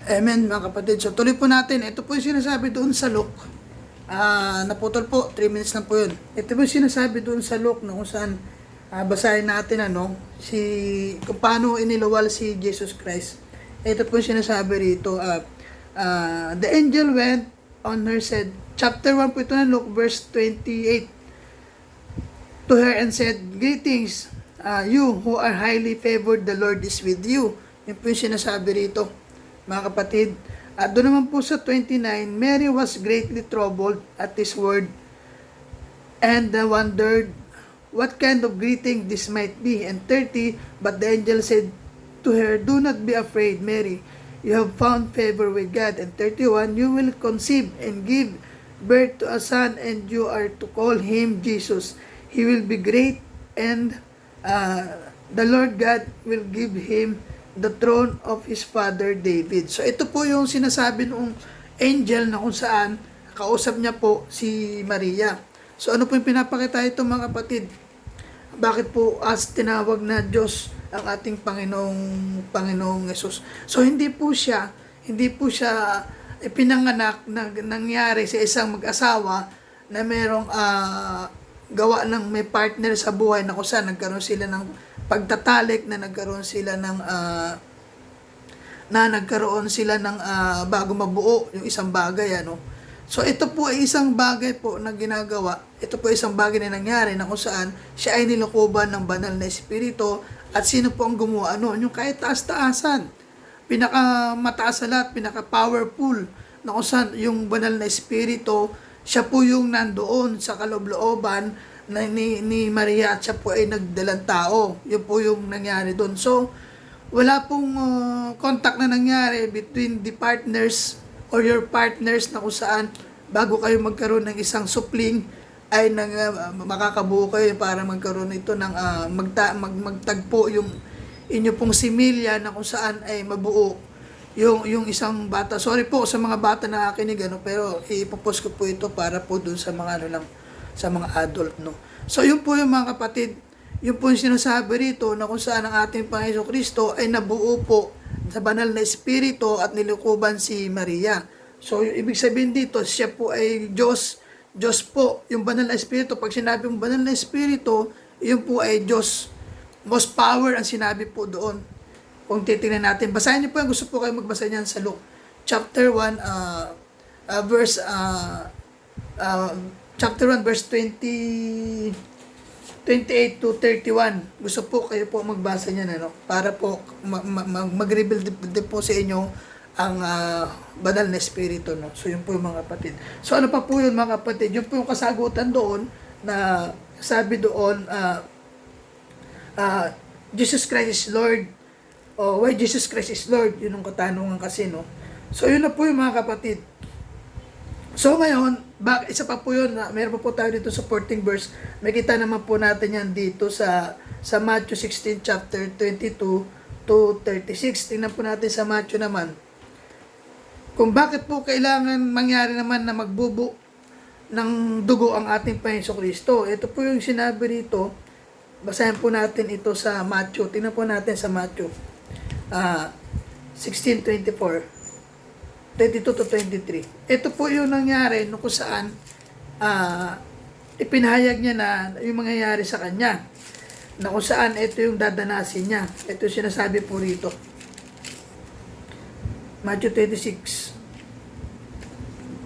Amen mga kapatid. So tuloy po natin. Ito po yung sinasabi doon sa Luke. Naputol po. 3 minutes na po yun. Ito po yung sinasabi doon sa Luke na kung saan basahin natin kung paano iniluwal si Jesus Christ. Ito po yung sinasabi rito. The angel went on her said, chapter 1 po ito na Luke verse 28, to her and said, greetings, you who are highly favored, the Lord is with you. Yun po yung sinasabi rito, mga kapatid. At doon naman po sa 29, Mary was greatly troubled at this word and wondered what kind of greeting this might be. And 30, but the angel said to her, do not be afraid, Mary. You have found favor with God. And 31, you will conceive and give birth to a son, and you are to call him Jesus. He will be great, and the Lord God will give him the throne of his father David. So ito po yung sinasabi ng angel na kung saan kausap niya po si Maria. So ano po yung pinapakita ito mga kapatid? Bakit po tinawag na Diyos ang ating Panginoong Yesus? So hindi po siya ipinanganak na nangyari sa isang mag-asawa na merong gawa ng may partner sa buhay na kung saan nagkaroon sila ng pagtatalik, na nagkaroon sila ng bago mabuo yung isang bagay So ito po ay isang bagay po na ginagawa. Ito po ay isang bagay na nangyari na kung saan siya ay nilokoban ng banal na espiritu. At sino po ang gumawa yung kahit taas-taasan, pinakamataas sa lahat, pinaka-powerful na kung saan yung banal na espiritu, siya po yung nandoon sa kaloob-looban ni Maria, at siya po ay nagdalang tao. Yun po yung nangyari doon. So, wala pong contact na nangyari between the partners or your partners na kung saan bago kayo magkaroon ng isang supling ay makakabuo kayo para magkaroon ito ng magtagpo yung inyo pong similya na kung saan ay mabuo yung isang bata. Sorry po sa mga bata na nakikinig pero ipopost ko po ito para po dun sa mga sa mga adult So yun po yung mga kapatid, yun po yung sinasabi rito na kung saan ang ating Panginoon Kristo ay nabuo po sa banal na espiritu at nilukuban si Maria. So yung ibig sabihin dito, siya po ay Diyos po, yung banal na espiritu. Pag sinabi yung banal na espiritu, yun po ay Diyos. Most power ang sinabi po doon. Kung titingnan natin, basahin niyo po yan, gusto po kayo magbasa niyan sa Luke chapter 1 verse chapter 1 verse 28 to 31. Gusto po kayo po magbasa niyan para po mag-reveal din po sa inyo ang banal na espiritu So yun po yung mga kapatid. So ano pa po yun mga kapatid? Yun po yung kasagutan doon na sabi doon Jesus Christ is Lord. Why Jesus Christ is Lord? Yun ang katanungan kasi So yun na po yung mga kapatid. So ngayon, isa pa po yun, meron pa po tayo dito supporting verse. Makita naman po natin yan dito sa Matthew 16 chapter 22 to 36. Tingnan po natin sa Matthew naman. Kung bakit po kailangan mangyari naman na magbubo ng dugo ang ating Panginoon Kristo. Ito po yung sinabi rito. Basahin po natin ito sa Matthew. Tingnan po natin sa Matthew 16:24. 22 to 23. Ito po yung nangyari kung saan ipinahayag niya na yung mangyayari sa kanya. Na kung saan ito yung dadanasin niya. Ito yung sinasabi po rito. Matthew 26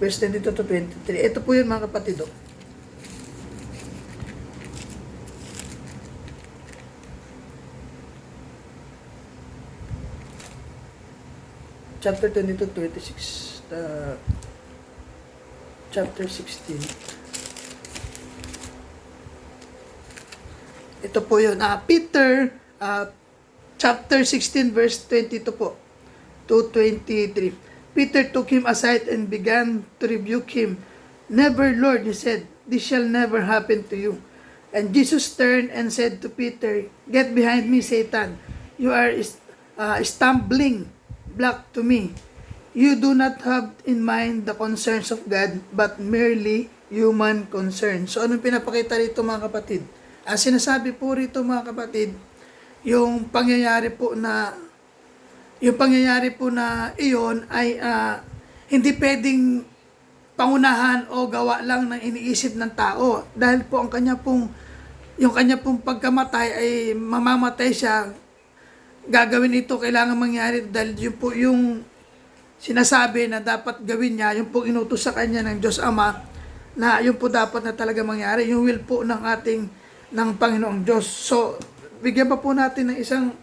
verse 22 to 23. Ito po yun mga kapatid chapter 22 to 26, chapter 16. Ito po yun. Peter, chapter 16 verse 22 po to 23. Peter took him aside and began to rebuke him. Never, Lord, he said, this shall never happen to you. And Jesus turned and said to Peter, get behind me, Satan. You are stumbling block to me. You do not have in mind the concerns of God, but merely human concerns. So, anong pinapakita rito mga kapatid? Sinasabi po rito mga kapatid, yung pangyayari po na yung pangyayari po na iyon ay hindi pwedeng pangunahan o gawa lang ng iniisip ng tao. Dahil po yung kanya pong pagkamatay ay mamamatay siya. Gagawin ito, kailangan mangyari dahil yun po yung sinasabi na dapat gawin niya, yung po inutos sa kanya ng Diyos Ama, na yun po dapat na talaga mangyari, yung will po ng Panginoong Diyos. So, bigyan pa po natin ng isang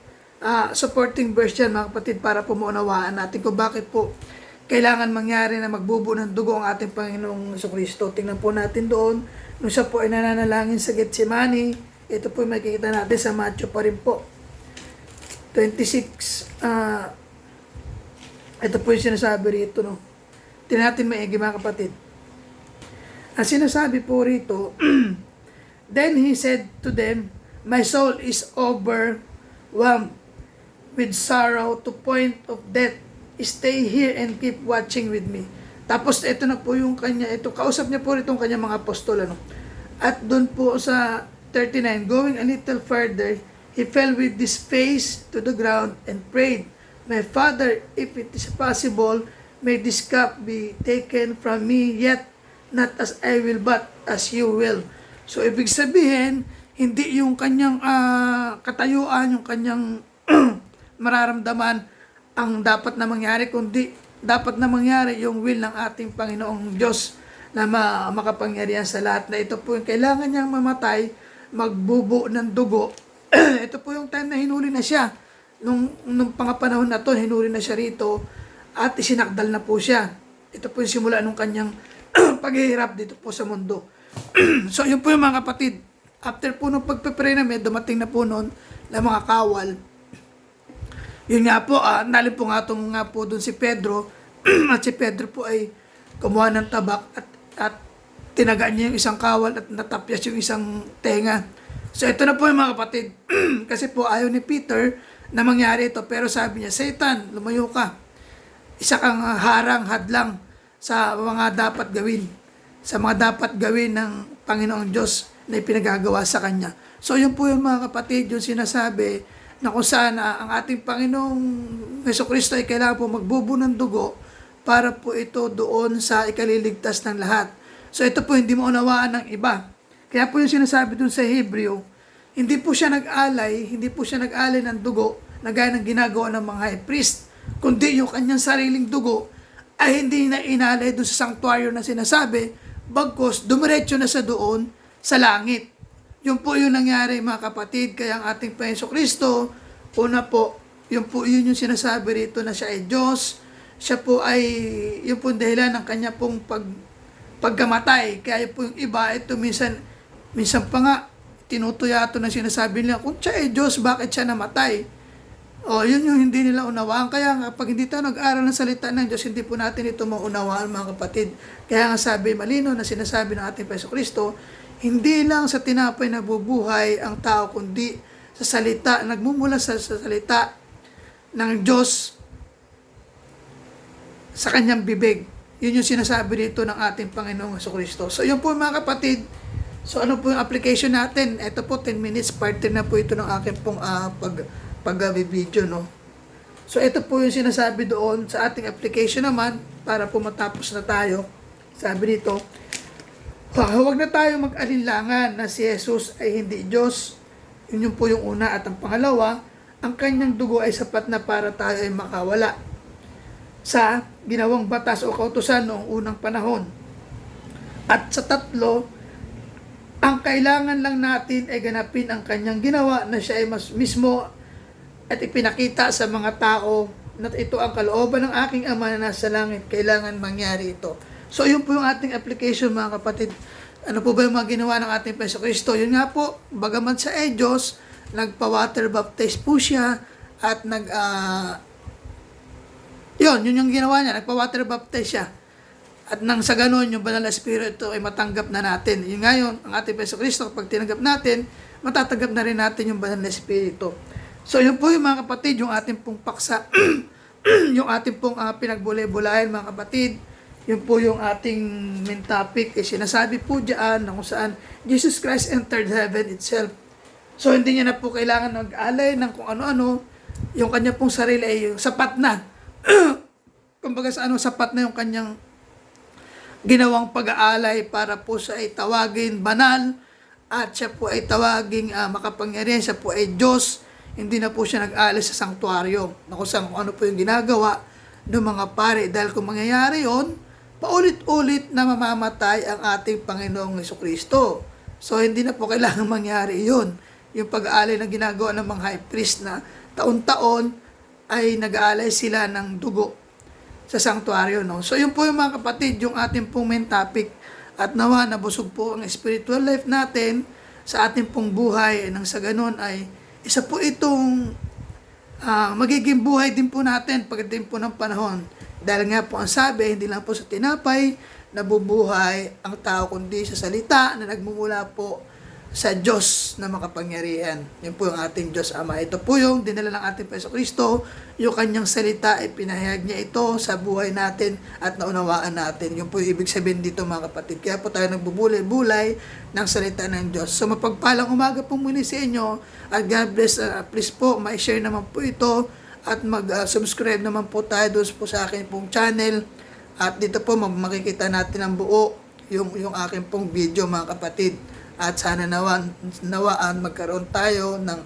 supporting verse yan, mga kapatid, para po maunawaan natin kung bakit po kailangan mangyari na magbubuo ng dugo ang ating Panginoong Jesucristo. Tingnan po natin doon, nung siya po ay nananalangin sa Getsemani, ito po makikita natin sa Matthew pa rin po. 26, ito po yung sinasabi rito, no? Tingnan natin maigi, mga kapatid. Ang sinasabi po rito, then he said to them, my soul is overwhelmed with sorrow to point of death. Stay here and keep watching with me. Tapos ito na po yung kanya, ito kausap niya po itong kanya mga apostol, ano. At doon po sa 39, going a little further, he fell with his face to the ground and prayed, my Father, if it is possible, may this cup be taken from me, yet not as I will, but as you will. So ibig sabihin, hindi yung kanyang katayuan, yung kanyang mararamdaman ang dapat na mangyari, kundi dapat na mangyari yung will ng ating Panginoong Diyos na makapangyarihan sa lahat. Na ito po yung kailangan niyang mamatay, magbubo ng dugo. Ito po yung time na hinuli na siya. Nung pangapanahon na to, hinuli na siya rito at isinakdal na po siya. Ito po yung simula nung kanyang paghihirap dito po sa mundo. So yun po yung mga kapatid. After po nung pagpipray namin, dumating na po noon na mga kawal. Yun nga po, nalip po nga po doon si Pedro. At si Pedro po ay kumuha ng tabak at tinagaan niya yung isang kawal at natapyas yung isang tenga. So ito na po yung mga kapatid. Kasi po ayaw ni Peter na mangyari ito. Pero sabi niya, Satan, lumayo ka. Isa kang hadlang sa mga dapat gawin. Sa mga dapat gawin ng Panginoong Diyos na ipinagagawa sa Kanya. So yun po yung mga kapatid, yung sinasabi na kung saan ang ating Panginoong Jesucristo ay kailangan po magbubo ng dugo para po ito doon sa ikaliligtas ng lahat. So ito po hindi maunawaan ng iba. Kaya po yung sinasabi doon sa Hebreo, hindi po siya nag-alay ng dugo na gaya ng ginagawa ng mga high priest, kundi yung kanyang sariling dugo ay hindi na inalay doon sa sanctuaryo na sinasabi, bagkos dumiretso na sa doon sa langit. Yun po yung nangyari, mga kapatid. Kaya ang ating Panginoon Kristo, una po, yun yung sinasabi rito na siya ay Diyos. Siya po ay, yun po dahilan ng kanya pong pagkamatay. Kaya po yung iba, ito minsan pa nga, tinutuya ito na sinasabi nila, kung siya ay Diyos, bakit siya namatay? O, yun yung hindi nila unawaan. Kaya nga, pag hindi tayo nag-aral ng salita ng Diyos, hindi po natin ito maunawaan, mga kapatid. Kaya nga sabi, malino na sinasabi ng ating Panginoon Kristo, hindi lang sa tinapay nabubuhay ang tao, kundi sa salita, nagmumula sa salita ng Diyos sa kanyang bibig. Yun yung sinasabi dito ng ating Panginoong Jesucristo. So yun po mga kapatid. So ano po yung application natin? Ito po 10 minutes, part 10 na po ito ng aking pong pag-video, no? So ito po yung sinasabi doon sa ating application naman para po matapos na tayo. Sabi dito, huwag na tayo mag-alinlangan na si Jesus ay hindi Diyos. Yun po yung una. At ang pangalawa, ang kanyang dugo ay sapat na para tayo ay makawala sa ginawang batas o kautusan noong unang panahon. At sa tatlo, ang kailangan lang natin ay ganapin ang kanyang ginawa na siya ay mismo at ipinakita sa mga tao na ito ang kalooban ng aking Ama na nasa langit. Kailangan mangyari ito. So, yun po yung ating application, mga kapatid. Ano po ba yung mga ginawa ng ating Panginoon Kristo? Yun nga po, bagaman sa Diyos, nagpa-water baptize po siya at yun yung ginawa niya, nagpa-water baptize siya. At nang sa ganun, yung banal na Espiritu ay matanggap na natin. Yun nga yun, ang ating Panginoon Kristo, kapag tinanggap natin, matatanggap na rin natin yung banal na Espiritu. So, yun po yung mga kapatid, yung ating pong paksa, yung ating pong pinagbulay-bulayan, mga kapatid. Yun po yung ating main topic. Sinasabi po dyan na kung saan Jesus Christ entered heaven itself. So, hindi niya na po kailangan mag-alay ng kung ano-ano yung kanya pong sarili ay sapat na. Kumbaga sa sapat na yung kanyang ginawang pag-aalay para po siya ay tawagin banal at siya po ay tawaging makapangyarihan, siya po ay Diyos. Hindi na po siya nag-aalay sa sanktuaryo na kung ano po yung ginagawa ng mga pare. Dahil kung mangyayari yon, paulit-ulit na mamamatay ang ating Panginoong Jesucristo. So hindi na po kailangan mangyari yon. Yung pag-aalay na ginagawa ng mga high priest na taon-taon ay nag-aalay sila ng dugo sa sanktuaryo, no? So, yun po yung mga kapatid, yung ating pong main topic. At nawa, nabusog po ang spiritual life natin sa ating pong buhay. Nang sa ganun ay, isa po itong magiging buhay din po natin pagdating po ng panahon. Dahil nga po ang sabi, hindi lang po sa tinapay nabubuhay ang tao, kundi sa salita na nagmumula po sa Diyos na makapangyarihan. Yun po yung ating Diyos Ama. Ito po yung dinala ng ating Jesucristo, yung kanyang salita ay pinahayag niya ito sa buhay natin at naunawaan natin. Yun po yung ibig sabihin dito mga kapatid. Kaya po tayo nagbubulay-bulay ng salita ng Diyos. So mapagpalang umaga po muli sa inyo at God bless. Please po, ma-share naman po ito at mag-subscribe naman po tayo doon po sa akin pong channel. At dito po makikita natin ang buo yung akin pong video mga kapatid. At sana nawaan magkaroon tayo ng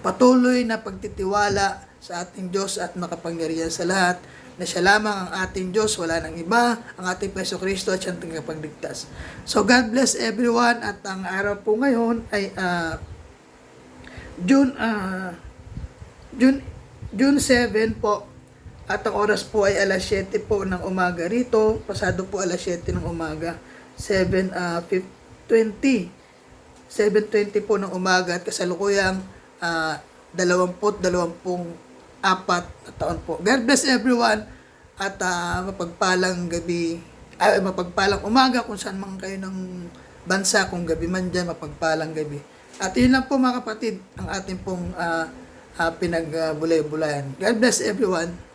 patuloy na pagtitiwala sa ating Diyos at makapangyarihan sa lahat, na siya lamang ang ating Diyos, wala nang iba, ang ating Jesucristo at siyang tagapagligtas. So God bless everyone, at ang araw po ngayon ay June 7 po, at ang oras po ay alas 7 po ng umaga rito, pasado po alas 7 ng umaga, 7:20 po ng umaga, at kasalukuyang 24 na taon po. God bless everyone, at mapagpalang gabi, mapagpalang umaga kung saan man kayo ng bansa, kung gabi man dyan, mapagpalang gabi. At yun lang po mga kapatid ang ating pong pinagbulay-bulayan. God bless everyone.